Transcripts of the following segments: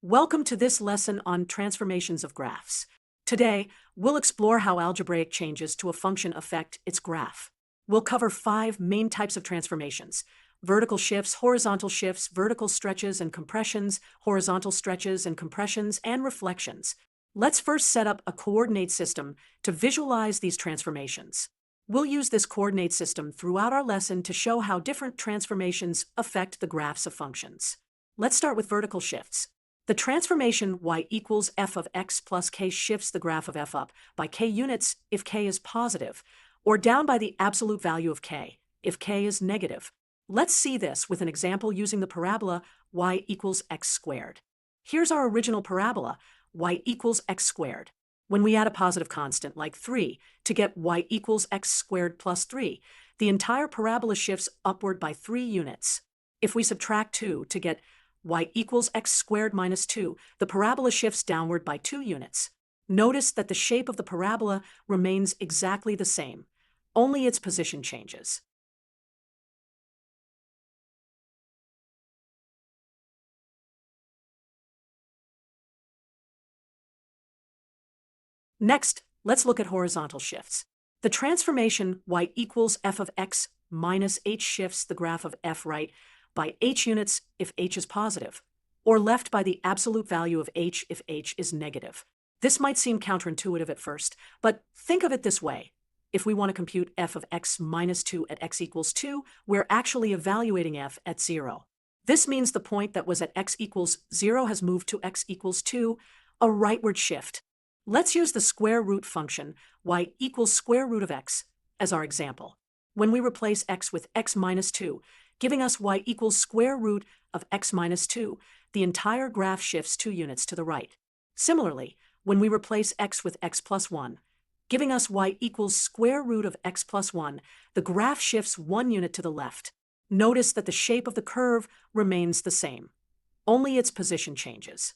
Welcome to this lesson on transformations of graphs. Today, we'll explore how algebraic changes to a function affect its graph. We'll cover 5 main types of transformations: vertical shifts, horizontal shifts, vertical stretches and compressions, horizontal stretches and compressions, and reflections. Let's first set up a coordinate system to visualize these transformations. We'll use this coordinate system throughout our lesson to show how different transformations affect the graphs of functions. Let's start with vertical shifts. The transformation y equals f of x plus k shifts the graph of f up by k units if k is positive, or down by the absolute value of k if k is negative. Let's see this with an example using the parabola y equals x squared. Here's our original parabola, y equals x squared. When we add a positive constant like 3 to get y equals x squared plus 3, the entire parabola shifts upward by 3 units. If we subtract 2 to get y equals x squared minus 2, the parabola shifts downward by 2 units. Notice that the shape of the parabola remains exactly the same, only its position changes. Next, let's look at horizontal shifts. The transformation y equals f of x minus h shifts the graph of f right by h units if h is positive, or left by the absolute value of h if h is negative. This might seem counterintuitive at first, but think of it this way. If we want to compute f of x minus 2 at x equals 2, we're actually evaluating f at 0. This means the point that was at x equals 0 has moved to x equals 2, a rightward shift. Let's use the square root function y equals square root of x as our example. When we replace x with x minus 2, giving us y equals square root of x minus 2, the entire graph shifts 2 units to the right. Similarly, when we replace x with x plus 1, giving us y equals square root of x plus 1, the graph shifts 1 unit to the left. Notice that the shape of the curve remains the same, only its position changes.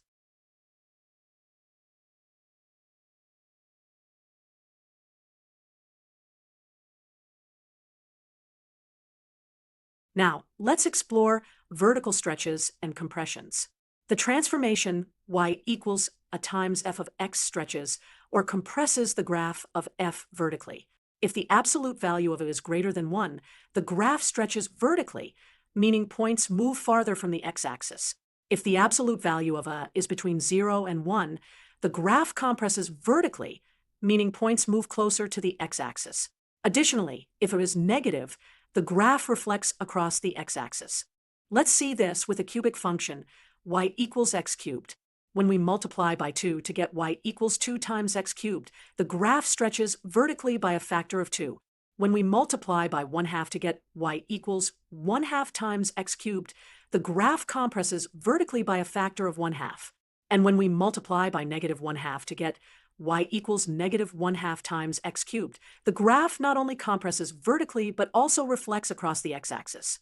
Now, let's explore vertical stretches and compressions. The transformation y equals a times f of x stretches or compresses the graph of f vertically. If the absolute value of it is greater than 1, the graph stretches vertically, meaning points move farther from the x-axis. If the absolute value of a is between 0 and 1, the graph compresses vertically, meaning points move closer to the x-axis. Additionally, if it is negative, the graph reflects across the x-axis. Let's see this with a cubic function, y equals x cubed. When we multiply by 2 to get y equals 2 times x cubed, the graph stretches vertically by a factor of 2. When we multiply by 1/2 to get y equals 1/2 times x cubed, the graph compresses vertically by a factor of 1/2. And when we multiply by negative 1/2 to get y equals negative 1/2 times x cubed, the graph not only compresses vertically but also reflects across the x-axis.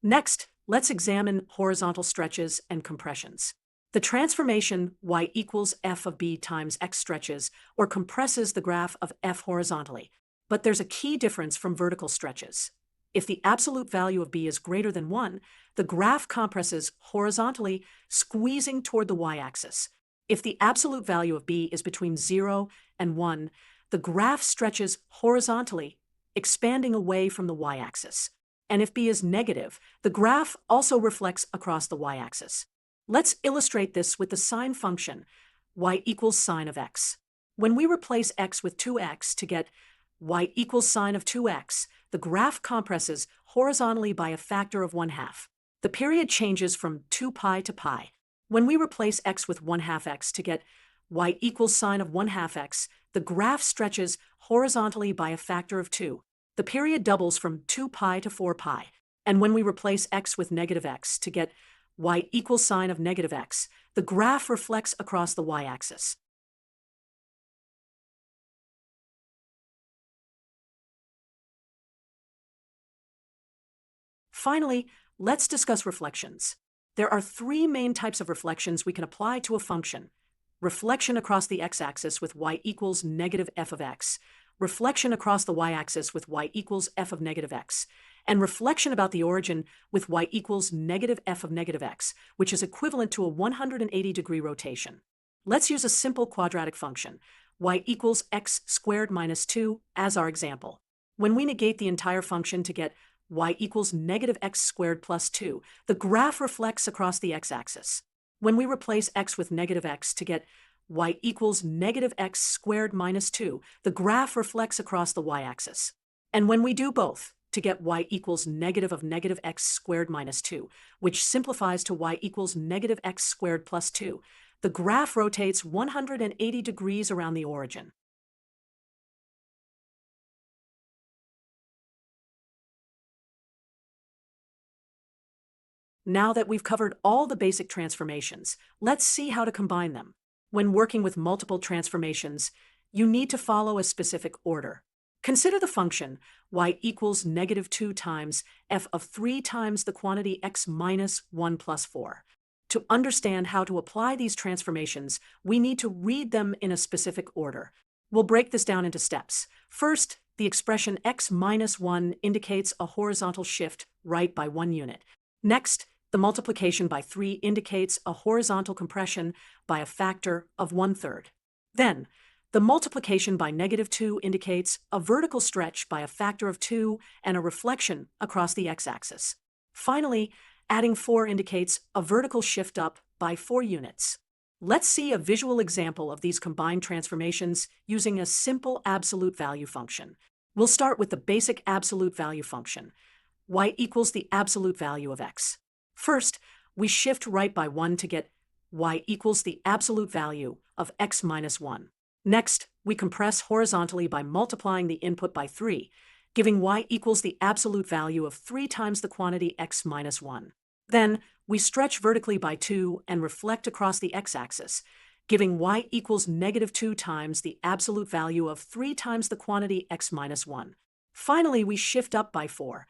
Next, let's examine horizontal stretches and compressions. The transformation y equals f of b times x stretches or compresses the graph of f horizontally, but there's a key difference from vertical stretches. If the absolute value of b is greater than 1, the graph compresses horizontally, squeezing toward the y-axis. If the absolute value of b is between 0 and 1, the graph stretches horizontally, expanding away from the y-axis. And if b is negative, the graph also reflects across the y-axis. Let's illustrate this with the sine function, y equals sine of x. When we replace x with 2x to get y equals sine of 2x, the graph compresses horizontally by a factor of 1/2. The period changes from 2 pi to pi. When we replace x with 1/2 x to get y equals sine of 1/2 x, the graph stretches horizontally by a factor of 2. The period doubles from 2 pi to 4 pi. And when we replace x with negative x to get y equals sine of negative x, the graph reflects across the y-axis. Finally, let's discuss reflections. There are 3 main types of reflections we can apply to a function: reflection across the x-axis with y equals negative f of x, reflection across the y-axis with y equals f of negative x, and reflection about the origin with y equals negative f of negative x, which is equivalent to a 180-degree rotation. Let's use a simple quadratic function, y equals x squared minus 2, as our example. When we negate the entire function to get y equals negative x squared plus 2, the graph reflects across the x-axis. When we replace x with negative x to get y equals negative x squared minus 2, the graph reflects across the y-axis. And when we do both, to get y equals negative of negative x squared minus 2, which simplifies to y equals negative x squared plus 2, the graph rotates 180 degrees around the origin. Now that we've covered all the basic transformations, let's see how to combine them. When working with multiple transformations, you need to follow a specific order. Consider the function y equals negative 2 times f of 3 times the quantity x minus 1 plus 4. To understand how to apply these transformations, we need to read them in a specific order. We'll break this down into steps. First, the expression x minus 1 indicates a horizontal shift right by 1 unit. Next, the multiplication by 3 indicates a horizontal compression by a factor of 1/3. Then, the multiplication by negative 2 indicates a vertical stretch by a factor of 2 and a reflection across the x-axis. Finally, adding 4 indicates a vertical shift up by 4 units. Let's see a visual example of these combined transformations using a simple absolute value function. We'll start with the basic absolute value function. Y equals the absolute value of x. First, we shift right by 1 to get y equals the absolute value of x minus 1. Next, we compress horizontally by multiplying the input by 3, giving y equals the absolute value of 3 times the quantity x minus 1. Then, we stretch vertically by 2 and reflect across the x-axis, giving y equals negative 2 times the absolute value of 3 times the quantity x minus 1. Finally, we shift up by 4,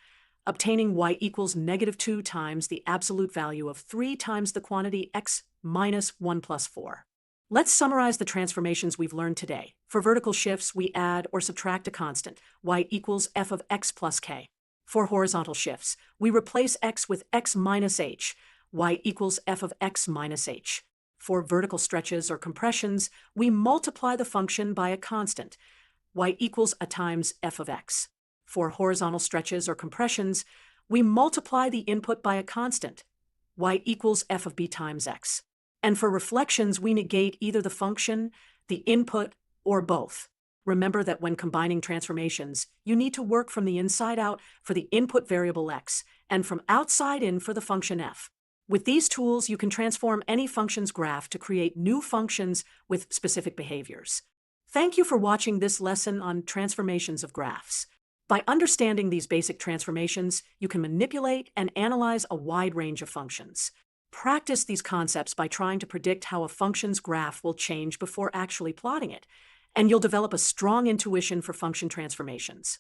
obtaining y equals negative 2 times the absolute value of 3 times the quantity x minus 1 plus 4. Let's summarize the transformations we've learned today. For vertical shifts, we add or subtract a constant, y equals f of x plus k. For horizontal shifts, we replace x with x minus h, y equals f of x minus h. For vertical stretches or compressions, we multiply the function by a constant, y equals a times f of x. For horizontal stretches or compressions, we multiply the input by a constant, y equals f of b times x. And for reflections, we negate either the function, the input, or both. Remember that when combining transformations, you need to work from the inside out for the input variable x, and from outside in for the function f. With these tools, you can transform any function's graph to create new functions with specific behaviors. Thank you for watching this lesson on transformations of graphs. By understanding these basic transformations, you can manipulate and analyze a wide range of functions. Practice these concepts by trying to predict how a function's graph will change before actually plotting it, and you'll develop a strong intuition for function transformations.